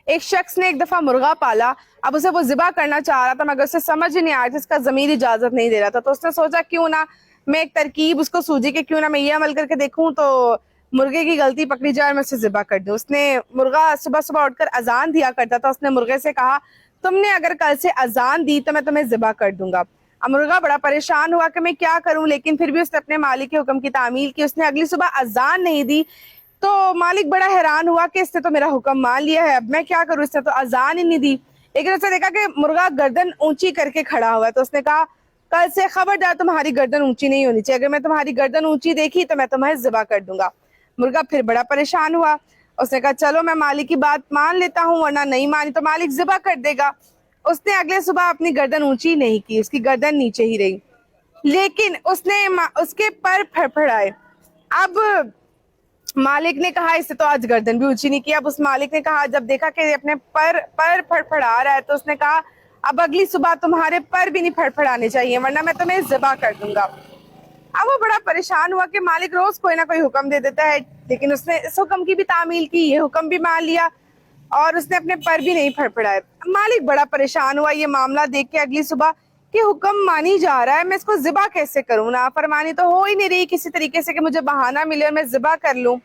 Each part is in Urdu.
ایک شخص نے ایک دفعہ مرغا پالا، اب اسے وہ ذبح کرنا چاہ رہا تھا مگر اسے سمجھ ہی نہیں آیا تھا، اس کا ضمیر اجازت نہیں دے رہا تھا، تو اس نے سوچا کیوں نہ میں ایک ترکیب اس کو سوجی کہ کیوں نہ میں یہ عمل کر کے دیکھوں تو مرغے کی غلطی پکڑی جائے اور میں اسے ذبح کر دوں۔ اس نے مرغا صبح صبح اٹھ کر اذان دیا کرتا تھا، اس نے مرغے سے کہا تم نے اگر کل سے اذان دی تو میں تمہیں ذبح کر دوں گا۔ اب مرغا بڑا پریشان ہوا کہ میں کیا کروں، لیکن پھر بھی اس نے اپنے مالک کے حکم کی تعمیل کی۔ اس نے اگلی صبح اذان نہیں دی تو مالک بڑا حیران ہوا کہ اس نے تو میرا حکم مان لیا ہے، اب میں کیا کروں، اس نے تو اذان ہی نہیں دی۔ لیکن اس نے دیکھا کہ مرغا گردن اونچی کر کے کھڑا ہوا ہے، تو اس نے کہا کل سے خبردار تمہاری گردن اونچی نہیں ہونی چاہیے، اگر میں تمہاری گردن اونچی دیکھی تو میں تمہیں ذبح کر دوں گا۔ مرغا پھر بڑا پریشان ہوا، اس نے کہا چلو میں مالک کی بات مان لیتا ہوں، ورنہ نہیں مانی تو مالک ذبح کر دے گا۔ اس نے اگلے صبح اپنی گردن اونچی نہیں کی، اس کی گردن نیچے ہی رہی، لیکن اس نے اس کے پر پھڑپھڑائے۔ اب مالک نے کہا اس سے تو آج گردن بھی اونچی نہیں کی۔ اب اس مالک نے کہا جب دیکھا کہ اپنے پر پھڑپھڑا رہا ہے تو اس نے کہا اب اگلی صبح تمہارے پر بھی نہیں پھڑپھڑانے چاہیے ورنہ میں تمہیں ذبح کر دوں گا۔ اب وہ بڑا پریشان ہوا کہ مالک روز کوئی نہ کوئی حکم دے دیتا ہے، لیکن اس نے اس حکم کی بھی تعمیل کی، یہ حکم بھی مان لیا اور اس نے اپنے پر بھی نہیں پھڑپھڑائے۔ مالک بڑا پریشان ہوا یہ معاملہ دیکھ کے اگلی صبح کہ حکم مانی جا رہا ہے، میں اس کو ذبح کیسے کروں، نافرمانی تو ہو ہی نہیں رہی کسی طریقے سے کہ مجھے بہانہ ملے اور میں ذبح کر لوں۔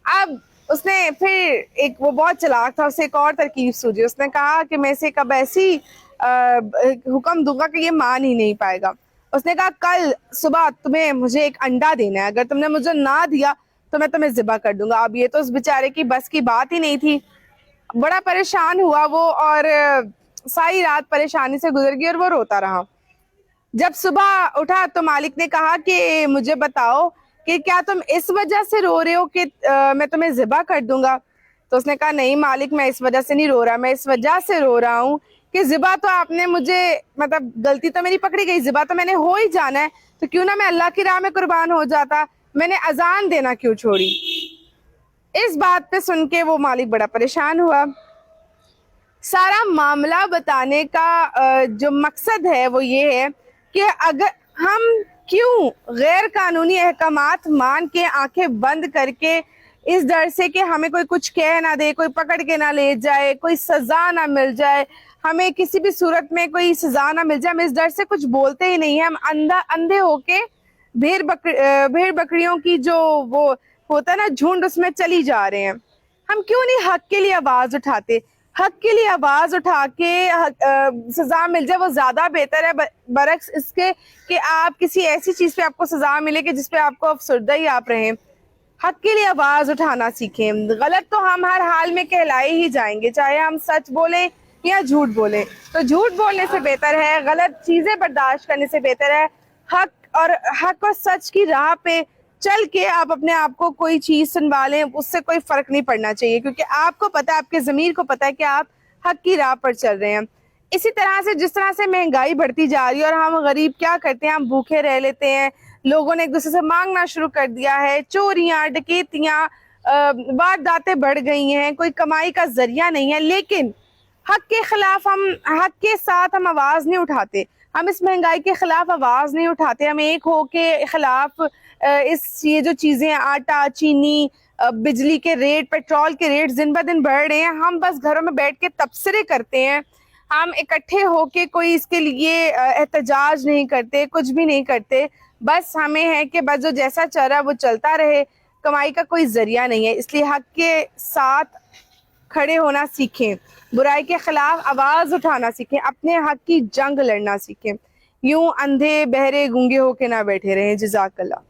اب اس نے پھر وہ بہت چلاک تھا، اسے ایک اور ترکیب سوجی، اس نے کہا کہ میں اسے کب ایسی حکم دوں گا کہ یہ مان ہی نہیں پائے گا۔ اس نے کہا کل صبح تمہیں مجھے ایک انڈا دینا ہے، اگر تم نے مجھے نہ دیا تو میں تمہیں ذبح کر دوں گا۔ اب یہ تو اس بیچارے کی بس کی بات ہی نہیں تھی، بڑا پریشان ہوا وہ اور ساری رات پریشانی سے گزر گئی اور وہ روتا رہا۔ جب صبح اٹھا تو مالک نے کہا کہ مجھے بتاؤ کہ کیا تم اس وجہ سے رو رہے ہو کہ میں تمہیں ذبح کر دوں گا؟ تو اس نے کہا نہیں مالک میں اس وجہ سے نہیں رو رہا، میں اس وجہ سے رو رہا ہوں کہ ذبح تو آپ نے مجھے مطلب غلطی تو میری پکڑی گئی، ذبح تو میں نے ہو ہی جانا ہے، تو کیوں نہ میں اللہ کی راہ میں قربان ہو جاتا، میں نے اذان دینا کیوں چھوڑی۔ اس بات پہ سن کے وہ مالک بڑا پریشان ہوا۔ سارا معاملہ بتانے کا جو مقصد ہے وہ یہ ہے کہ اگر ہم کیوں غیر قانونی احکامات مان کے آنکھیں بند کر کے اس ڈر سے کہ ہمیں کوئی کچھ کہہ نہ دے، کوئی پکڑ کے نہ لے جائے، کوئی سزا نہ مل جائے، ہمیں کسی بھی صورت میں کوئی سزا نہ مل جائے، ہم اس ڈر سے کچھ بولتے ہی نہیں ہیں، ہم اندھے ہو کے بھیڑ بکریوں کی جو وہ ہوتا ہے نا جھنڈ، اس میں چلی جا رہے ہیں۔ ہم کیوں نہیں حق کے لیے آواز اٹھاتے؟ حق کے لیے آواز اٹھا کے سزا مل جائے وہ زیادہ بہتر ہے، برعکس اس کے کہ آپ کسی ایسی چیز پہ آپ کو سزا ملے کہ جس پہ آپ کو افسردہ ہی آپ رہیں۔ حق کے لیے آواز اٹھانا سیکھیں، غلط تو ہم ہر حال میں کہلائے ہی جائیں گے، چاہے ہم سچ بولیں یا جھوٹ بولیں، تو جھوٹ بولنے سے بہتر ہے، غلط چیزیں برداشت کرنے سے بہتر ہے حق اور سچ کی راہ پہ چل کے آپ اپنے آپ کو کوئی چیز سنبھالیں، اس سے کوئی فرق نہیں پڑنا چاہیے، کیونکہ آپ کو پتا ہے، آپ کے ضمیر کو پتا ہے کہ آپ حق کی راہ پر چل رہے ہیں۔ اسی طرح سے جس طرح سے مہنگائی بڑھتی جا رہی ہے اور ہم غریب کیا کرتے ہیں، ہم بھوکے رہ لیتے ہیں، لوگوں نے ایک دوسرے سے مانگنا شروع کر دیا ہے، چوریاں ڈکیتیاں وارداتیں بڑھ گئی ہیں، کوئی کمائی کا ذریعہ نہیں ہے، لیکن حق کے خلاف حق کے ساتھ ہم آواز نہیں اٹھاتے، ہم اس مہنگائی کے خلاف آواز نہیں اٹھاتے، ہم ایک ہو کے خلاف یہ جو چیزیں آٹا چینی بجلی کے ریٹ پیٹرول کے ریٹ دن بہ دن بڑھ رہے ہیں، ہم بس گھروں میں بیٹھ کے تبصرے کرتے ہیں، ہم اکٹھے ہو کے کوئی اس کے لیے احتجاج نہیں کرتے، کچھ بھی نہیں کرتے، بس ہمیں ہے کہ بس جو جیسا چل رہا ہے وہ چلتا رہے، کمائی کا کوئی ذریعہ نہیں ہے۔ اس لیے حق کے ساتھ کھڑے ہونا سیکھیں، برائی کے خلاف آواز اٹھانا سیکھیں، اپنے حق کی جنگ لڑنا سیکھیں، یوں اندھے بہرے گونگے ہو کے نہ بیٹھے رہیں۔ جزاک اللہ۔